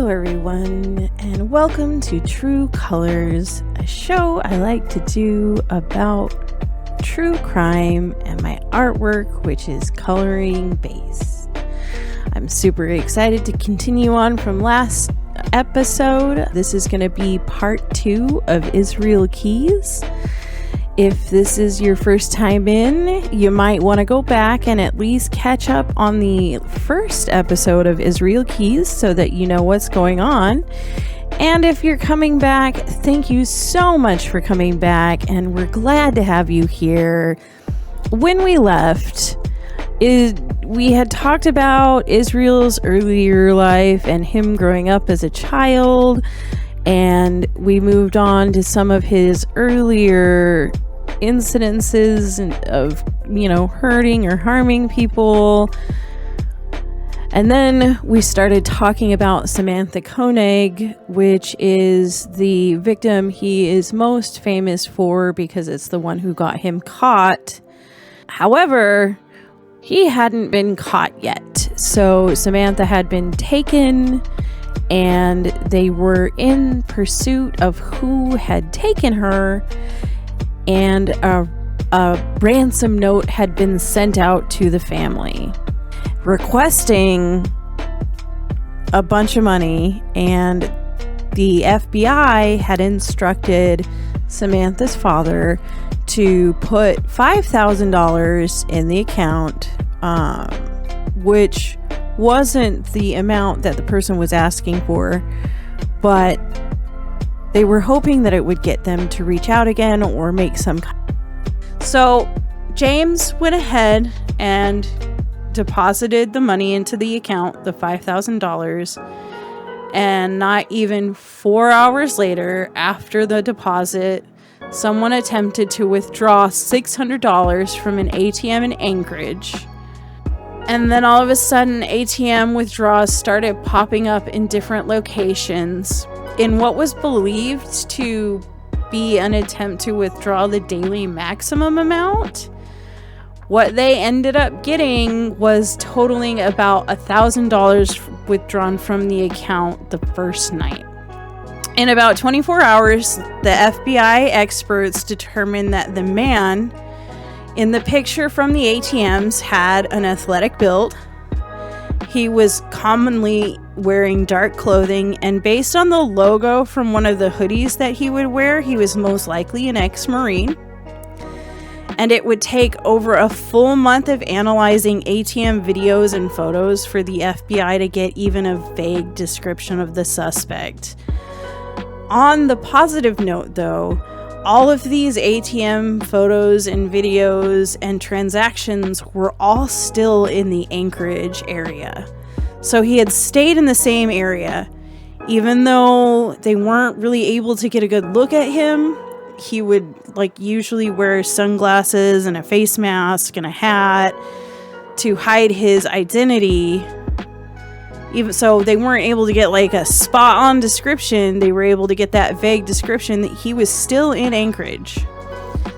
Hello everyone, and welcome to True Colors, a show I like to do about true crime and my artwork, which is coloring based. I'm super excited to continue on from last episode. This is going to be part 2 of Israel Keys. If this is your first time in, you might want to go back and at least catch up on the first episode of Israel Keys so that you know what's going on. And if you're coming back, thank you so much for coming back, and we're glad to have you here. When we left, we had talked about Israel's earlier life and him growing up as a child, and we moved on to some of his earlier incidences of, hurting or harming people. And then we started talking about Samantha Koenig, which is the victim he is most famous for because it's the one who got him caught. However, he hadn't been caught yet. So Samantha had been taken, and they were in pursuit of who had taken her, and a ransom note had been sent out to the family requesting a bunch of money, and the FBI had instructed Samantha's father to put $5,000 in the account, which wasn't the amount that the person was asking for, but they were hoping that it would get them to reach out again or make some. So James went ahead and deposited the money into the account, the $5,000, and not even 4 hours later, after the deposit, someone attempted to withdraw $600 from an ATM in Anchorage. And then all of a sudden, ATM withdrawals started popping up in different locations in what was believed to be an attempt to withdraw the daily maximum amount. What they ended up getting was totaling about $1,000 withdrawn from the account the first night. In about 24 hours, the FBI experts determined that the man in the picture from the ATMs had an athletic build. He was commonly wearing dark clothing, and based on the logo from one of the hoodies that he would wear, he was most likely an ex-Marine. And it would take over a full month of analyzing ATM videos and photos for the FBI to get even a vague description of the suspect. On the positive note, though, all of these ATM photos and videos and transactions were all still in the Anchorage area. So he had stayed in the same area. Even though they weren't really able to get a good look at him, he would usually wear sunglasses and a face mask and a hat to hide his identity. Even so, they weren't able to get a spot on description. They were able to get that vague description that he was still in Anchorage.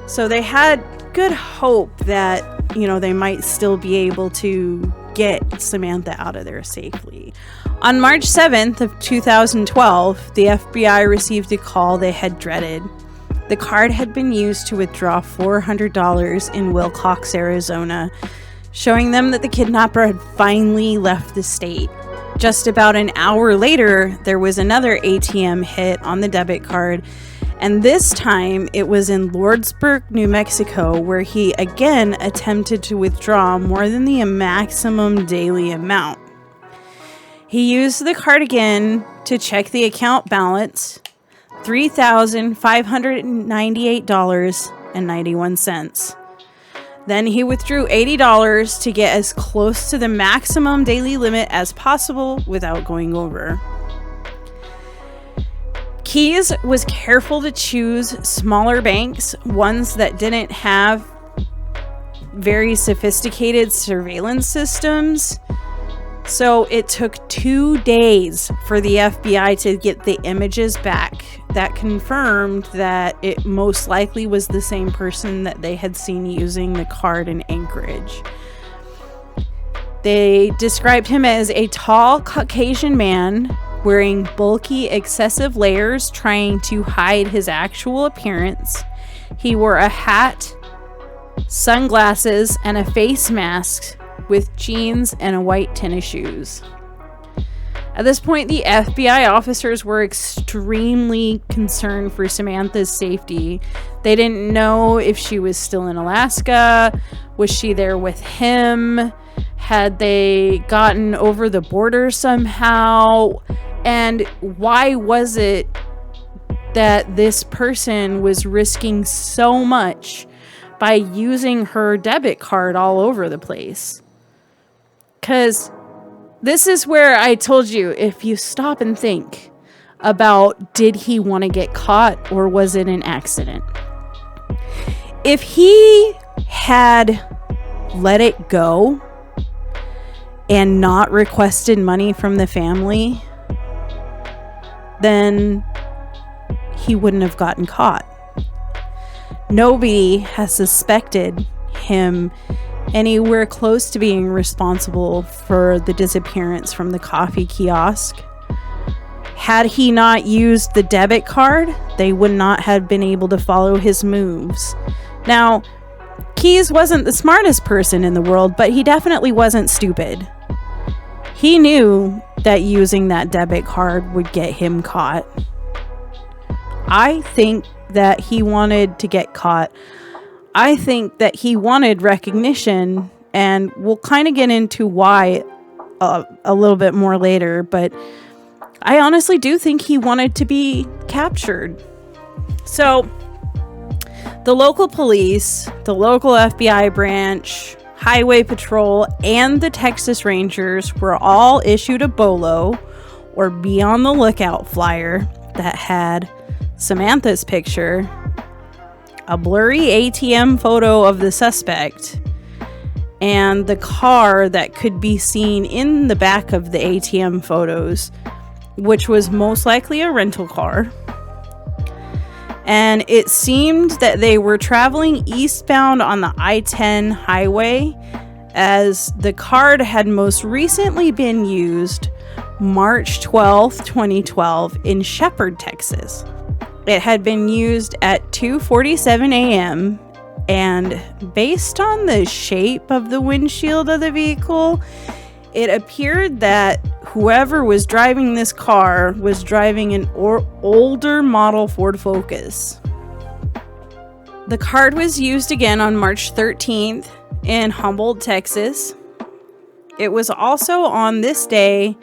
So they had good hope that, they might still be able to get Samantha out of there safely. On March 7th of 2012, the FBI received a call they had dreaded. The card had been used to withdraw $400 in Wilcox, Arizona, showing them that the kidnapper had finally left the state. Just about an hour later, there was another ATM hit on the debit card, and this time it was in Lordsburg, New Mexico, where he again attempted to withdraw more than the maximum daily amount. He used the card again to check the account balance, $3,598.91. Then he withdrew $80 to get as close to the maximum daily limit as possible without going over. Keys was careful to choose smaller banks, ones that didn't have very sophisticated surveillance systems. So it took 2 days for the FBI to get the images back that confirmed that it most likely was the same person that they had seen using the card in Anchorage. They described him as a tall Caucasian man wearing bulky, excessive layers trying to hide his actual appearance. He wore a hat, sunglasses, and a face mask with jeans and a white tennis shoes. At this point, the FBI officers were extremely concerned for Samantha's safety. They didn't know if she was still in Alaska. Was she there with him? Had they gotten over the border somehow? And why was it that this person was risking so much by using her debit card all over the place? Because this is where I told you, if you stop and think about, did he want to get caught or was it an accident? If he had let it go and not requested money from the family, then he wouldn't have gotten caught. Nobody has suspected him anywhere close to being responsible for the disappearance from the coffee kiosk. Had he not used the debit card, they would not have been able to follow his moves. Now, Keyes wasn't the smartest person in the world, but he definitely wasn't stupid. He knew that using that debit card would get him caught. I think that he wanted to get caught. I think that he wanted recognition, and we'll kind of get into why a little bit more later, but I honestly do think he wanted to be captured. So, the local police, the local FBI branch, Highway Patrol, and the Texas Rangers were all issued a BOLO, or be on the lookout flyer, that had Samantha's picture, a blurry ATM photo of the suspect, and the car that could be seen in the back of the ATM photos, which was most likely a rental car. And it seemed that they were traveling eastbound on the I-10 highway, as the card had most recently been used March 12th, 2012 in Shepherd, Texas. It had been used at 2:47 a.m. and based on the shape of the windshield of the vehicle, it appeared that whoever was driving this car was driving an older model Ford Focus. The card was used again on March 13th in Humboldt, Texas. It was also on this day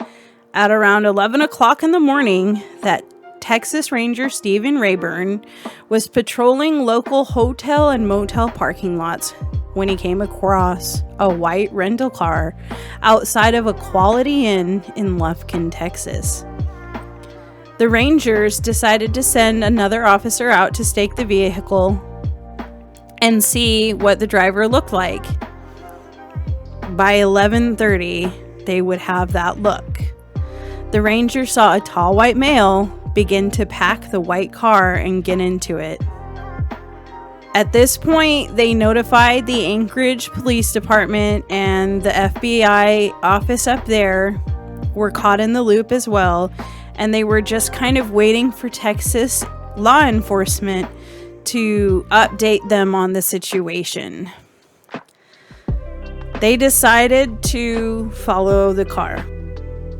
at around 11 o'clock in the morning that Texas Ranger Stephen Rayburn was patrolling local hotel and motel parking lots when he came across a white rental car outside of a Quality Inn in Lufkin, Texas. The Rangers decided to send another officer out to stake the vehicle and see what the driver looked like. By 11:30, they would have that look. The Ranger saw a tall white male begin to pack the white car and get into it. At this point, they notified the Anchorage Police Department, and the FBI office up there were caught in the loop as well, and they were just kind of waiting for Texas law enforcement to update them on the situation. They decided to follow the car.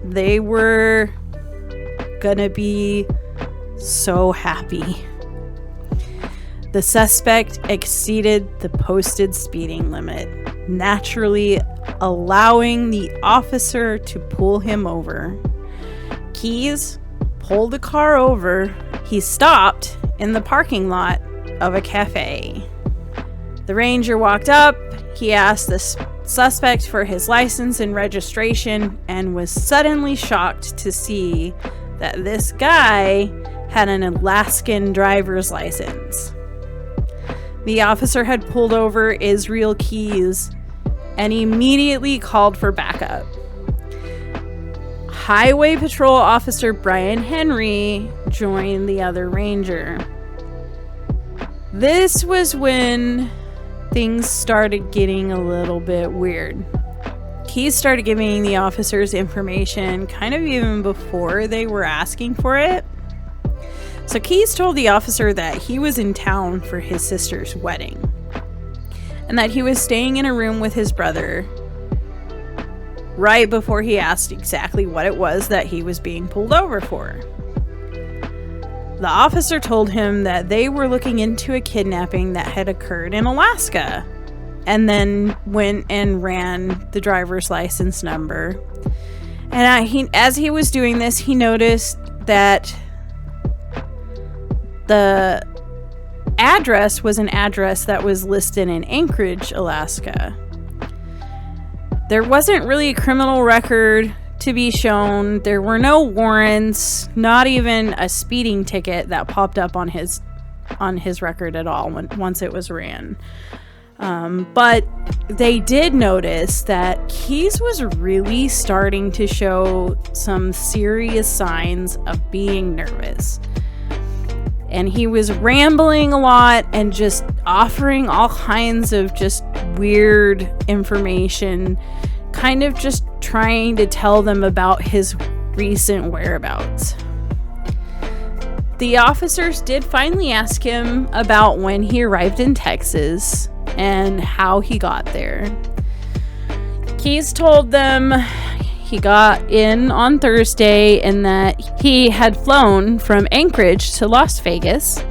They were gonna be so happy. The suspect exceeded the posted speeding limit, naturally allowing the officer to pull him over. Keyes pulled the car over. He stopped in the parking lot of a cafe. The Ranger walked up. He asked the suspect for his license and registration and was suddenly shocked to see that this guy had an Alaskan driver's license. The officer had pulled over Israel Keyes and immediately called for backup. Highway Patrol Officer Brian Henry joined the other Ranger. This was when things started getting a little bit weird. Keyes started giving the officers information kind of even before they were asking for it. So Keyes told the officer that he was in town for his sister's wedding and that he was staying in a room with his brother right before he asked exactly what it was that he was being pulled over for. The officer told him that they were looking into a kidnapping that had occurred in Alaska, and then went and ran the driver's license number. And as he was doing this, he noticed that the address was an address that was listed in Anchorage, Alaska. There wasn't really a criminal record to be shown. There were no warrants, not even a speeding ticket that popped up on his record at all once it was ran. But they did notice that Keyes was really starting to show some serious signs of being nervous. And he was rambling a lot and just offering all kinds of just weird information, kind of just trying to tell them about his recent whereabouts. The officers did finally ask him about when he arrived in Texas and how he got there. Keyes told them he got in on Thursday and that he had flown from Anchorage to Las Vegas,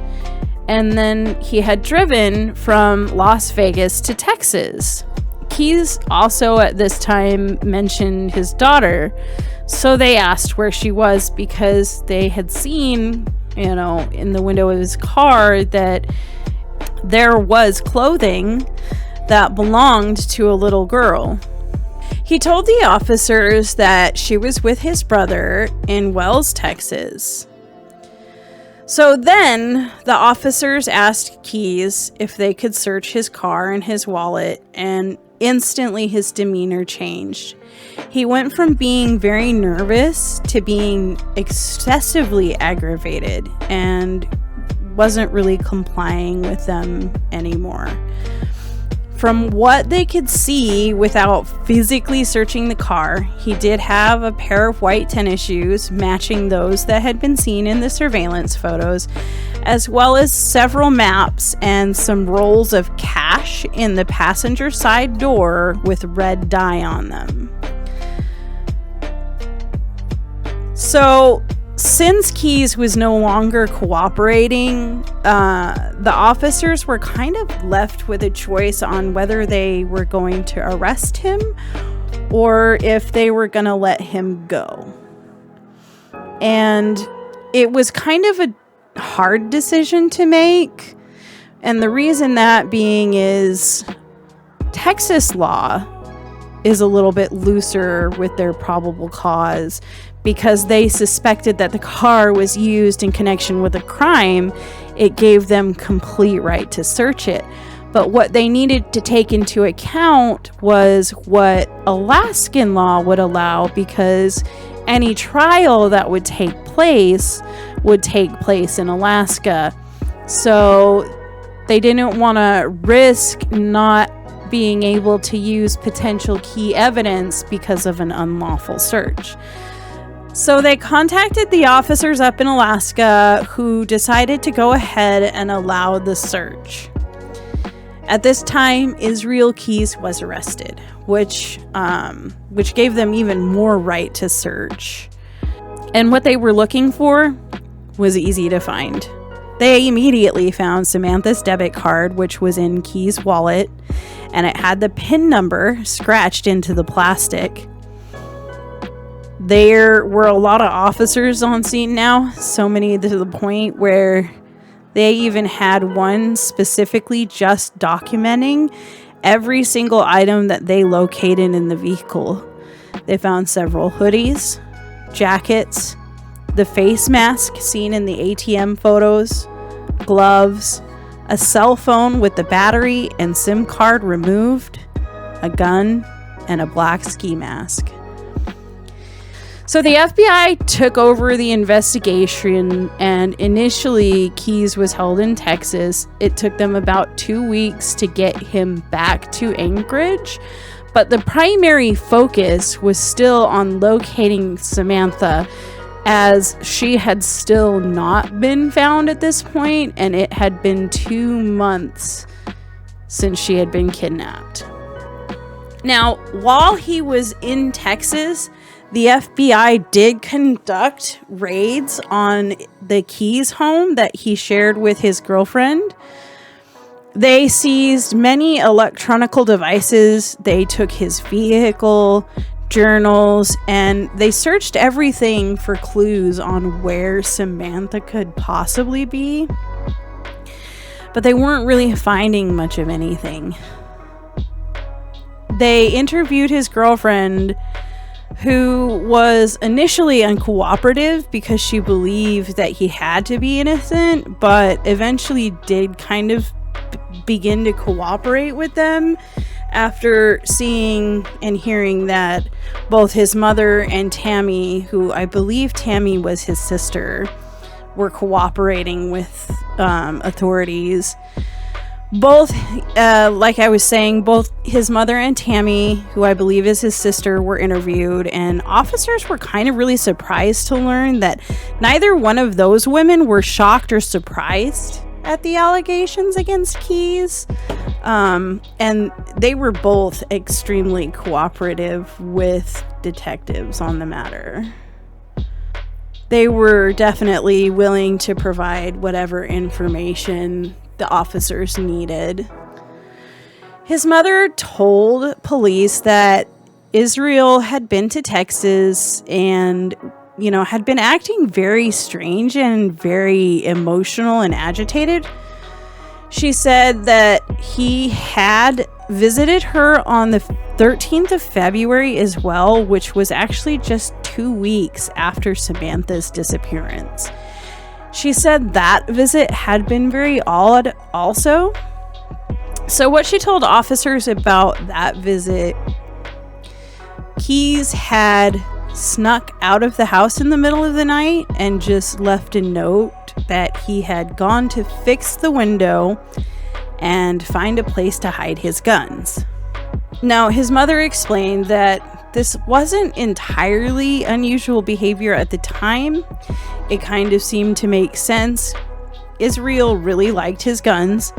and then he had driven from Las Vegas to Texas. Keyes also at this time mentioned his daughter, so they asked where she was because they had seen, in the window of his car that there was clothing that belonged to a little girl. He told the officers that she was with his brother in Wells, Texas. So then the officers asked Keyes if they could search his car and his wallet, and instantly his demeanor changed. He went from being very nervous to being excessively aggravated and wasn't really complying with them anymore. From what they could see without physically searching the car, he did have a pair of white tennis shoes matching those that had been seen in the surveillance photos, as well as several maps and some rolls of cash in the passenger side door with red dye on them. So, since Keyes was no longer cooperating, the officers were kind of left with a choice on whether they were going to arrest him or if they were going to let him go. And it was kind of a hard decision to make. And the reason that being is Texas law is a little bit looser with their probable cause. Because they suspected that the car was used in connection with a crime, it gave them complete right to search it. But what they needed to take into account was what Alaskan law would allow, because any trial that would take place in Alaska. So they didn't want to risk not being able to use potential key evidence because of an unlawful search. So they contacted the officers up in Alaska, who decided to go ahead and allow the search. At this time, Israel Keyes was arrested, which gave them even more right to search. And what they were looking for was easy to find. They immediately found Samantha's debit card, which was in Keyes' wallet, and it had the PIN number scratched into the plastic. There were a lot of officers on scene now, so many to the point where they even had one specifically just documenting every single item that they located in the vehicle. They found several hoodies, jackets, the face mask seen in the ATM photos, gloves, a cell phone with the battery and SIM card removed, a gun, and a black ski mask. So the FBI took over the investigation, and initially Keyes was held in Texas. It took them about 2 weeks to get him back to Anchorage, But the primary focus was still on locating Samantha, as she had still not been found at this point, and it had been 2 months since she had been kidnapped. Now, while he was in Texas, the FBI did conduct raids on the Keys home that he shared with his girlfriend. They seized many electronic devices. They took his vehicle, journals, and they searched everything for clues on where Samantha could possibly be. But they weren't really finding much of anything. They interviewed his girlfriend, who was initially uncooperative because she believed that he had to be innocent, but eventually did kind of begin to cooperate with them after seeing and hearing that both his mother and Tammy, who I believe Tammy was his sister, were cooperating with authorities. Both, like I was saying, both his mother and Tammy, who I believe is his sister, were interviewed, and officers were kind of really surprised to learn that neither one of those women were shocked or surprised at the allegations against Keys. And they were both extremely cooperative with detectives on the matter. They were definitely willing to provide whatever information the officers needed. His mother told police that Israel had been to Texas and, had been acting very strange and very emotional and agitated. She said that he had visited her on the 13th of February as well, which was actually just 2 weeks after Samantha's disappearance. She said that visit had been very odd also. So what she told officers about that visit, Keys had snuck out of the house in the middle of the night and just left a note that he had gone to fix the window and find a place to hide his guns. Now, his mother explained that this wasn't entirely unusual behavior at the time. It kind of seemed to make sense. Israel really liked his guns.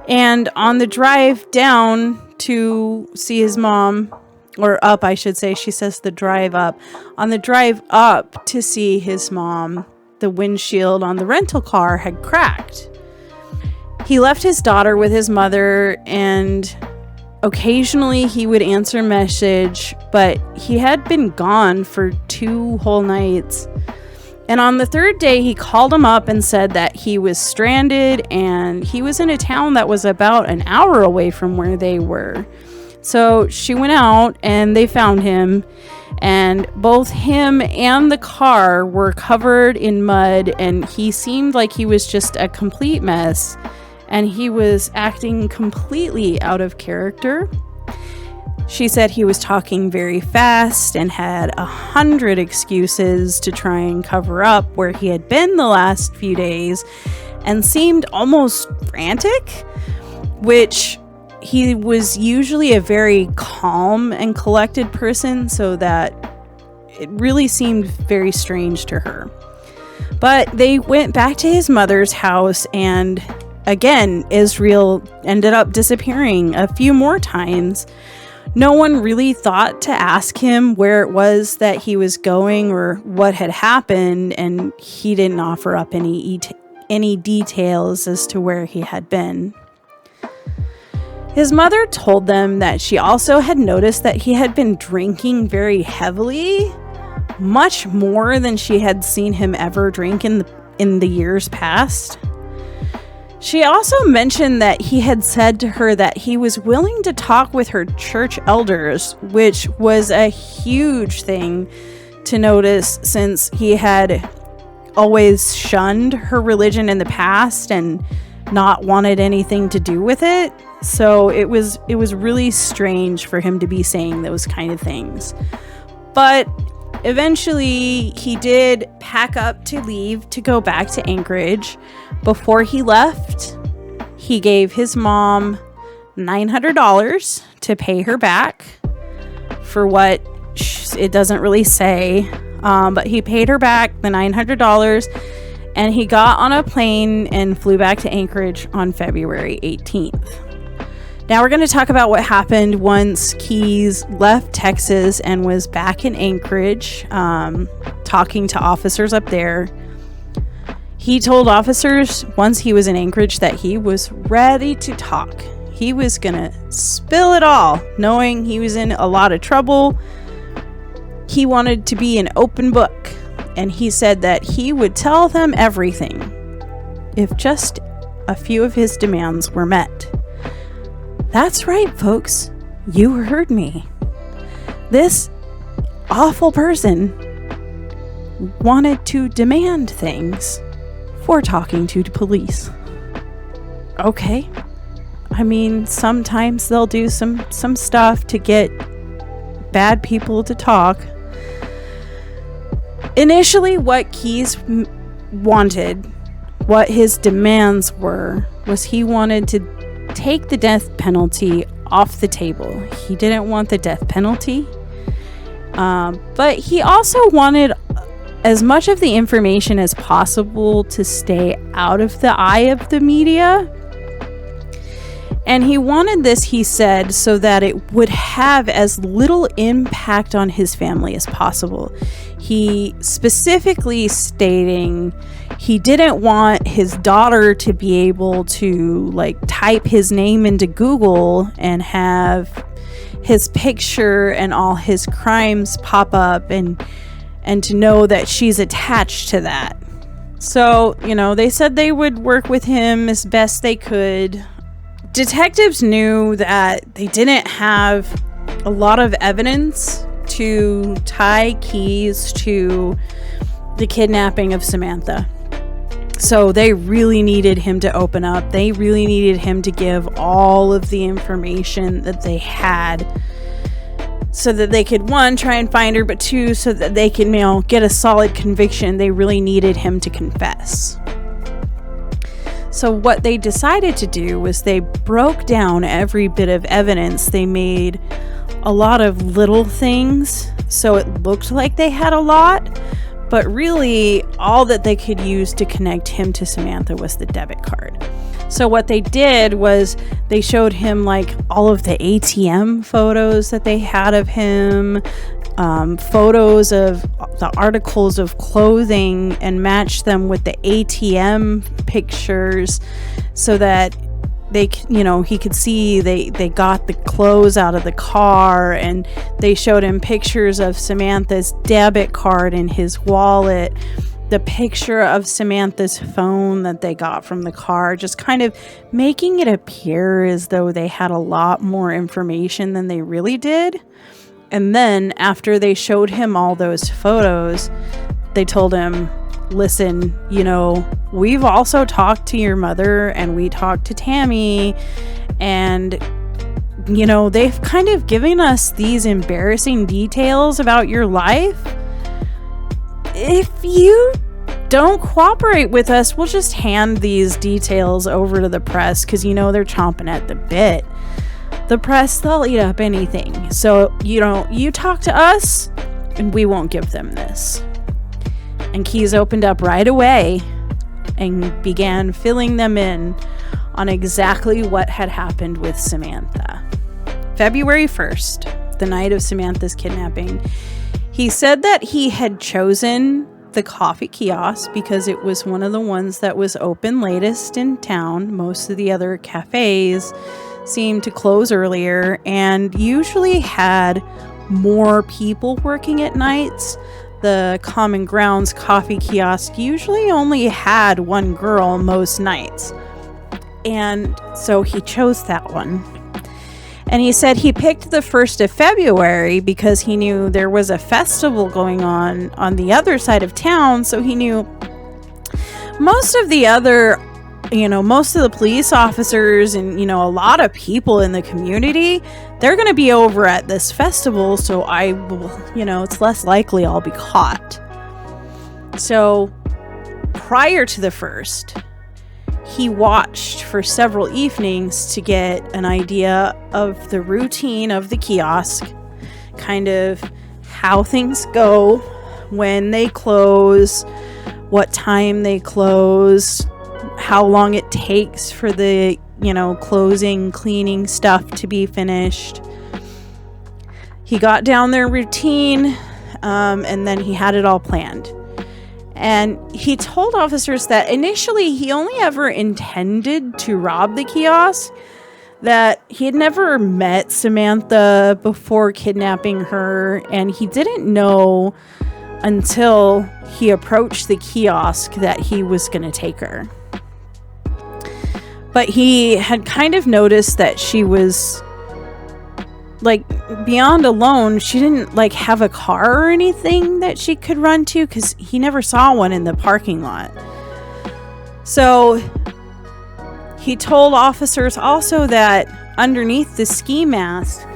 And on the drive down to see his mom, or up, I should say, she says the drive up. On the drive up to see his mom, the windshield on the rental car had cracked. He left his daughter with his mother, and occasionally he would answer message, but he had been gone for 2 whole nights. And on the 3rd day, he called him up and said that he was stranded and he was in a town that was about an hour away from where they were. So she went out and they found him, and both him and the car were covered in mud, and he seemed like he was just a complete mess, and he was acting completely out of character. She said he was talking very fast and had 100 excuses to try and cover up where he had been the last few days, and seemed almost frantic, which he was usually a very calm and collected person, so that it really seemed very strange to her. But they went back to his mother's house, and again, Israel ended up disappearing a few more times. No one really thought to ask him where it was that he was going or what had happened, and he didn't offer up any details as to where he had been. His mother told them that she also had noticed that he had been drinking very heavily, much more than she had seen him ever drink in the years past. She also mentioned that he had said to her that he was willing to talk with her church elders, which was a huge thing to notice since he had always shunned her religion in the past and not wanted anything to do with it. So it was really strange for him to be saying those kind of things. But eventually he did pack up to leave to go back to Anchorage. Before he left, he gave his mom $900 to pay her back. for what it doesn't really say, but he paid her back the $900, and he got on a plane and flew back to Anchorage on February 18th. Now we're going to talk about what happened once Keyes left Texas and was back in Anchorage, talking to officers up there. He told officers once he was in Anchorage that he was ready to talk. He was going to spill it all, knowing he was in a lot of trouble. He wanted to be an open book, and he said that he would tell them everything if just a few of his demands were met. That's right, folks. You heard me. This awful person wanted to demand things for talking to the police. Okay. I mean, sometimes they'll do some stuff to get bad people to talk. Initially, what Keyes wanted, what his demands were, was he wanted to take the death penalty off the table. He didn't want the death penalty, but he also wanted as much of the information as possible to stay out of the eye of the media. And he wanted this, he said, so that it would have as little impact on his family as possible. He specifically stating he didn't want his daughter to be able to type his name into Google and have his picture and all his crimes pop up and to know that she's attached to that. So, they said they would work with him as best they could. Detectives knew that they didn't have a lot of evidence to tie Keyes to the kidnapping of Samantha. So they really needed him to open up. They really needed him to give all of the information that they had so that they could, one, try and find her, but two, so that they can, get a solid conviction. They really needed him to confess. So what they decided to do was they broke down every bit of evidence. They made a lot of little things, so it looked like they had a lot, but really all that they could use to connect him to Samantha was the debit card. So what they did was they showed him all of the ATM photos that they had of him, photos of the articles of clothing, and matched them with the ATM pictures so that they, he could see they got the clothes out of the car, and they showed him pictures of Samantha's debit card in his wallet, the picture of Samantha's phone that they got from the car, just kind of making it appear as though they had a lot more information than they really did. And then after they showed him all those photos, they told him, listen, we've also talked to your mother, and we talked to Tammy, and they've kind of given us these embarrassing details about your life. If you don't cooperate with us, we'll just hand these details over to the press, because they're chomping at the bit. The press, they'll eat up anything. So you talk to us and we won't give them this. And Keyes opened up right away and began filling them in on exactly what had happened with Samantha. February 1st, the night of Samantha's kidnapping, he said that he had chosen the coffee kiosk because it was one of the ones that was open latest in town. Most of the other cafes seemed to close earlier and usually had more people working at nights. The Common Grounds coffee kiosk usually only had one girl most nights. And so he chose that one. And he said he picked the 1st of February because he knew there was a festival going on the other side of town. So he knew most of the other, most of the police officers and, a lot of people in the community, they're going to be over at this festival. So I will, it's less likely I'll be caught. So prior to the 1st, he watched for several evenings to get an idea of the routine of the kiosk, kind of how things go, when they close, what time they close, how long it takes for the, closing, cleaning stuff to be finished. He got down their routine, and then he had it all planned. And he told officers that initially he only ever intended to rob the kiosk, that he had never met Samantha before kidnapping her, and he didn't know until he approached the kiosk that he was going to take her. But he had kind of noticed that she was, beyond alone, she didn't, have a car or anything that she could run to, because he never saw one in the parking lot. So he told officers also that underneath the ski mask,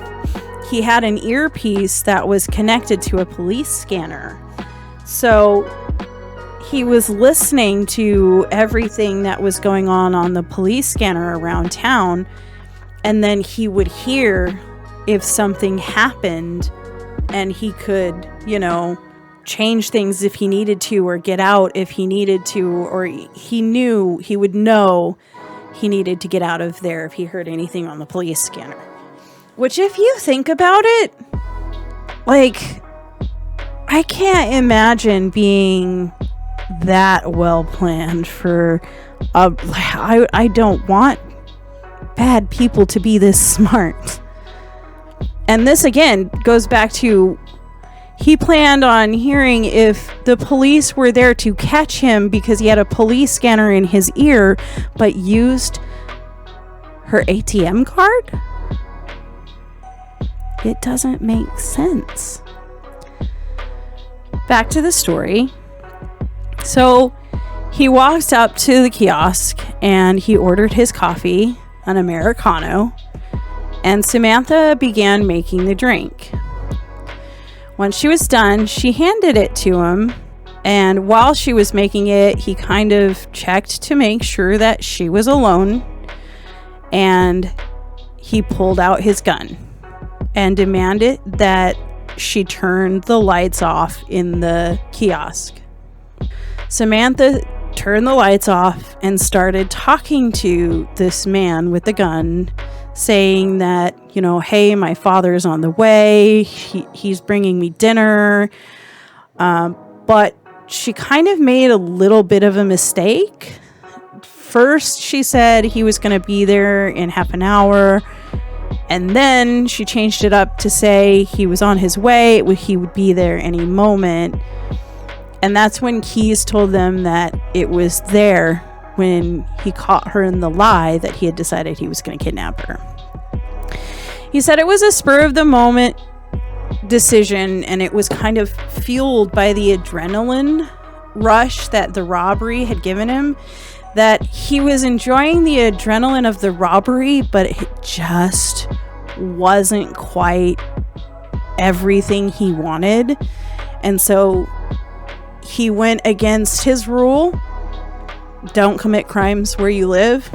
he had an earpiece that was connected to a police scanner. So he was listening to everything that was going on the police scanner around town, and then he would hear if something happened, and he could, change things if he needed to, or get out if he needed to, or he would know he needed to get out of there if he heard anything on the police scanner. Which, if you think about it, I can't imagine being that well planned for I don't want bad people to be this smart. And this again goes back to, he planned on hearing if the police were there to catch him because he had a police scanner in his ear, but used her ATM card? It doesn't make sense. Back to the story. So he walked up to the kiosk and he ordered his coffee, an Americano, and Samantha began making the drink. Once she was done, she handed it to him, and while she was making it, he kind of checked to make sure that she was alone, and he pulled out his gun and demanded that she turned the lights off in the kiosk. Samantha turned the lights off and started talking to this man with the gun, saying that, hey, my father's on the way. He's bringing me dinner. But she kind of made a little bit of a mistake. First, she said he was going to be there in half an hour. And then she changed it up to say he was on his way. He would be there any moment. And that's when Keyes told them that it was there when he caught her in the lie that he had decided he was going to kidnap her. He said it was a spur of the moment decision, and it was kind of fueled by the adrenaline rush that the robbery had given him, that he was enjoying the adrenaline of the robbery, but it just wasn't quite everything he wanted. And so he went against his rule, don't commit crimes where you live.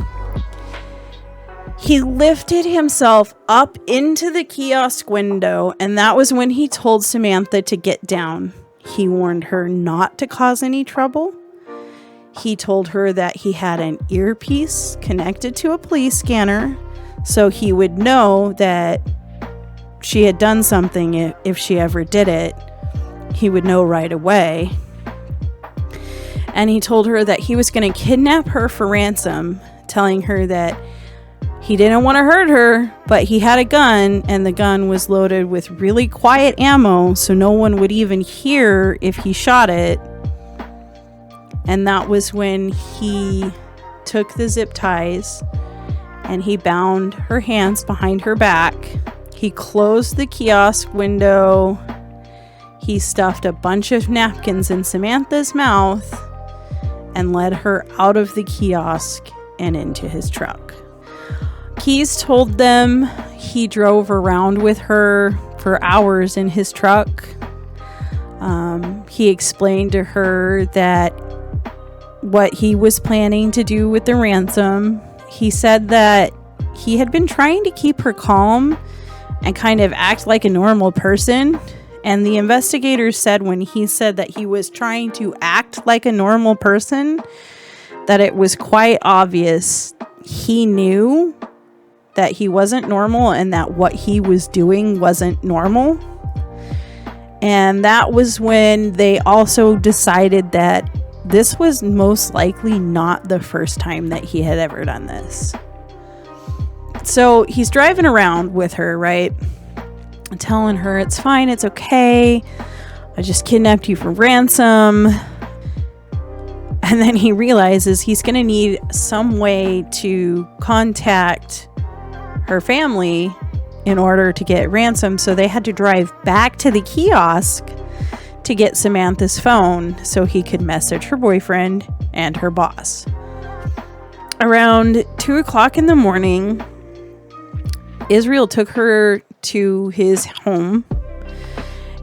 He lifted himself up into the kiosk window, and that was when he told Samantha to get down. He warned her not to cause any trouble. He told her that he had an earpiece connected to a police scanner, so he would know that she had done something. If she ever did it, he would know right away. And he told her that he was going to kidnap her for ransom, telling her that he didn't want to hurt her, but he had a gun, and the gun was loaded with really quiet ammo, so no one would even hear if he shot it. And that was when he took the zip ties and he bound her hands behind her back. He closed the kiosk window. He stuffed a bunch of napkins in Samantha's mouth and led her out of the kiosk and into his truck. Keyes told them he drove around with her for hours in his truck. He explained to her that what he was planning to do with the ransom. He said that he had been trying to keep her calm and kind of act like a normal person. And the investigators said when he said that he was trying to act like a normal person, that it was quite obvious he knew that he wasn't normal and that what he was doing wasn't normal. And that was when they also decided that this was most likely not the first time that he had ever done this. So he's driving around with her, right? Telling her it's fine, it's okay. I just kidnapped you for ransom. And then he realizes he's going to need some way to contact her family in order to get ransom. So they had to drive back to the kiosk to get Samantha's phone so he could message her boyfriend and her boss. Around 2 o'clock in the morning, Israel took her to his home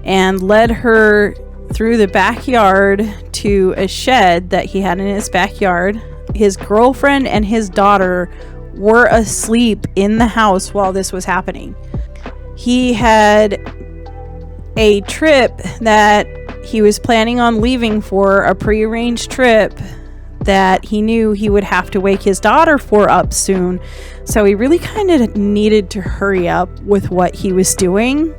and led her through the backyard to a shed that he had in his backyard. His girlfriend and his daughter were asleep in the house while this was happening. He had a trip that he was planning on leaving for, a prearranged trip that he knew he would have to wake his daughter for up soon. So he really kind of needed to hurry up with what he was doing,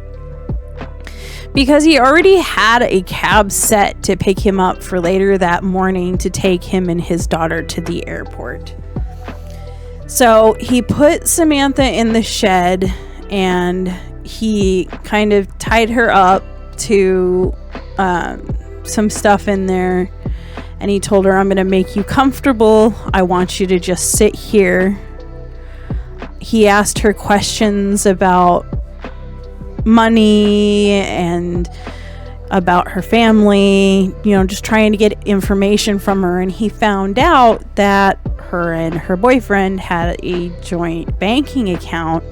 because he already had a cab set to pick him up for later that morning to take him and his daughter to the airport. So he put Samantha in the shed and he kind of tied her up to some stuff in there. And he told her, I'm going to make you comfortable. I want you to just sit here. He asked her questions about money and about her family, just trying to get information from her. And he found out that her and her boyfriend had a joint banking account.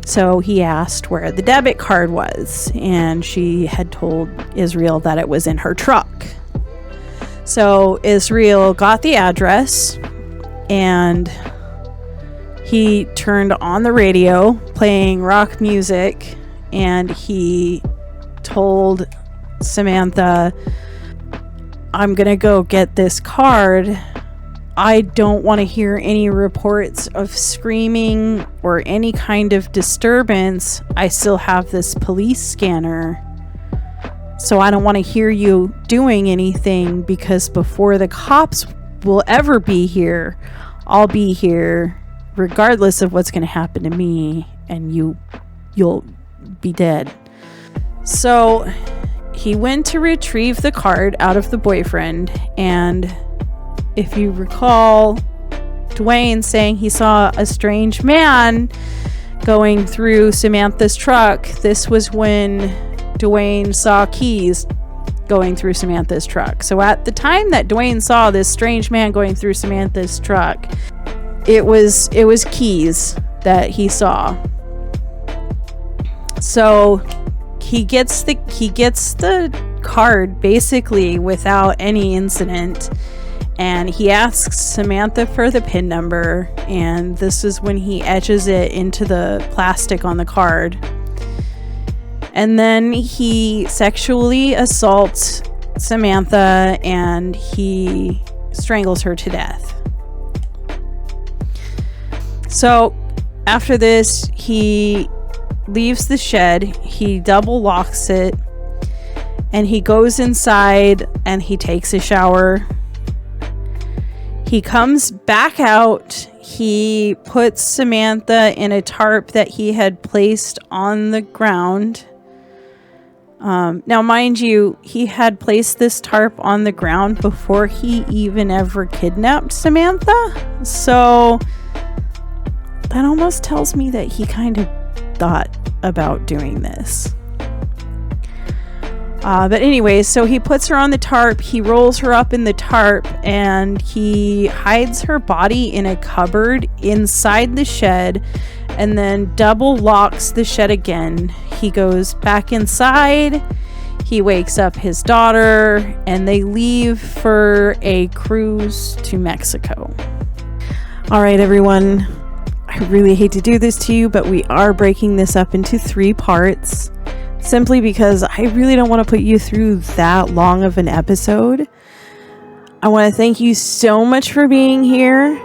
So he asked where the debit card was. And she had told Israel that it was in her truck. So Israel got the address and he turned on the radio playing rock music, and he told Samantha, I'm going to go get this card. I don't want to hear any reports of screaming or any kind of disturbance. I still have this police scanner. So I don't want to hear you doing anything, because before the cops will ever be here, I'll be here regardless of what's going to happen to me, and you'll be dead. So he went to retrieve the card out of the boyfriend, and if you recall Dwayne saying he saw a strange man going through Samantha's truck, this was when Dwayne saw keys going through Samantha's truck. So at the time that Dwayne saw this strange man going through Samantha's truck, it was keys that he saw. So he gets the card basically without any incident, and he asks Samantha for the PIN number, and this is when he etches it into the plastic on the card. And then he sexually assaults Samantha and he strangles her to death. So after this, he leaves the shed, he double locks it, and he goes inside and he takes a shower. He comes back out. He puts Samantha in a tarp that he had placed on the ground. Now, mind you, he had placed this tarp on the ground before he even ever kidnapped Samantha. So that almost tells me that he kind of thought about doing this. But anyways, so he puts her on the tarp, he rolls her up in the tarp, and he hides her body in a cupboard inside the shed, and then double locks the shed again. He goes back inside, he wakes up his daughter, and they leave for a cruise to Mexico. All right, everyone. I really hate to do this to you, but we are breaking this up into 3 parts simply because I really don't want to put you through that long of an episode. I want to thank you so much for being here.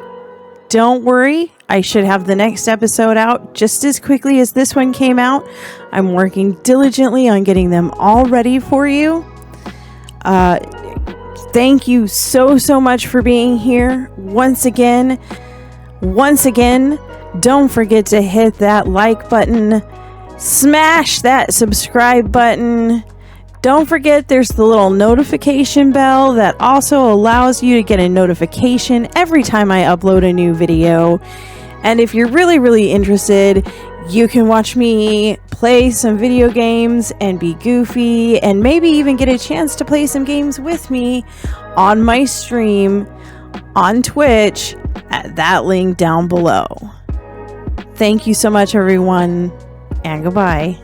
Don't worry, I should have the next episode out just as quickly as this one came out. I'm working diligently on getting them all ready for you. Thank you so much for being here. Once again, don't forget to hit that like button. Smash that subscribe button. Don't forget there's the little notification bell that also allows you to get a notification every time I upload a new video. And if you're really interested, you can watch me play some video games and be goofy and maybe even get a chance to play some games with me on my stream on Twitch at that link down below. Thank you so much, everyone, and goodbye.